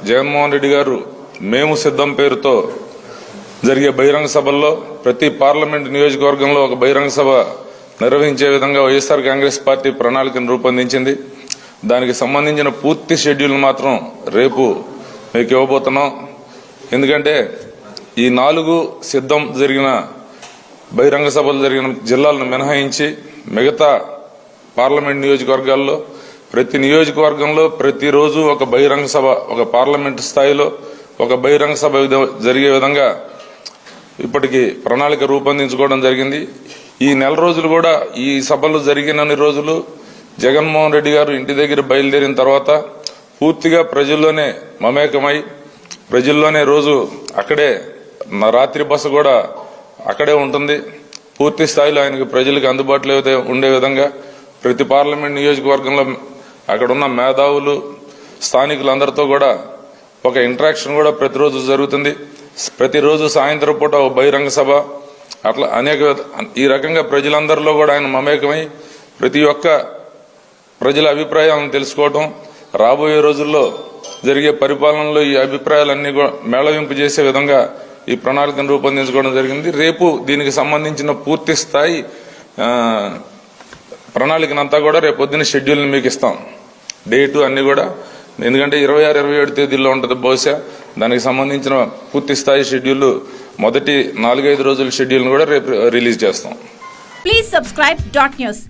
జగన్మోహన్ రెడ్డి గారు మేము సిద్ధం పేరుతో జరిగే బహిరంగ సభల్లో ప్రతి పార్లమెంట్ నియోజకవర్గంలో ఒక బహిరంగ సభ నిర్వహించే విధంగా వైఎస్ఆర్ కాంగ్రెస్ పార్టీ ప్రణాళికను రూపొందించింది. దానికి సంబంధించిన పూర్తి షెడ్యూల్ మాత్రం రేపు మీకు ఇవ్వబోతున్నాం. ఎందుకంటే ఈ 4 సిద్ధం జరిగిన బహిరంగ సభలు జరిగిన జిల్లాలను మినహాయించి మిగతా పార్లమెంట్ నియోజకవర్గాల్లో ప్రతి నియోజకవర్గంలో ప్రతిరోజు ఒక బహిరంగ సభ, ఒక పార్లమెంట్ స్థాయిలో ఒక బహిరంగ సభ జరిగే విధంగా ఇప్పటికి ప్రణాళిక రూపొందించుకోవడం జరిగింది. ఈ నెల రోజులు కూడా ఈ సభలు జరిగినన్ని రోజులు జగన్మోహన్ రెడ్డి గారు ఇంటి దగ్గర బయలుదేరిన తర్వాత పూర్తిగా ప్రజల్లోనే మమేకమై ప్రజల్లోనే రోజు అక్కడే రాత్రి బస కూడా అక్కడే ఉంటుంది. పూర్తి స్థాయిలో ఆయనకు ప్రజలకు అందుబాటులో ఉండే విధంగా ప్రతి పార్లమెంట్ నియోజకవర్గంలో అక్కడున్న మేధావులు స్థానికులందరితో కూడా ఒక ఇంటరాక్షన్ కూడా ప్రతిరోజు జరుగుతుంది. ప్రతిరోజు సాయంత్రం పూట ఒక బహిరంగ సభ, అట్లా అనేక ఈ రకంగా ప్రజలందరిలో కూడా ఆయన మమేకమై ప్రతి ఒక్క ప్రజల అభిప్రాయాలను తెలుసుకోవటం, రాబోయే రోజుల్లో జరిగే పరిపాలనలో ఈ అభిప్రాయాలన్నీ కూడా మేళవింపు చేసే విధంగా ఈ ప్రణాళికను రూపొందించుకోవడం జరిగింది. రేపు దీనికి సంబంధించిన పూర్తి స్థాయి ప్రణాళికనంతా కూడా రేపు పొద్దున్న షెడ్యూల్ని మీకు ఇస్తాం, డేటు అన్ని కూడా. ఎందుకంటే 26, 27 తేదీల్లో ఉంటుంది బహుశా. దానికి సంబంధించిన పూర్తి స్థాయి షెడ్యూల్ మొదటి 4-5 రోజుల షెడ్యూల్ని కూడా రేపు రిలీజ్ చేస్తాం. Please subscribe .news.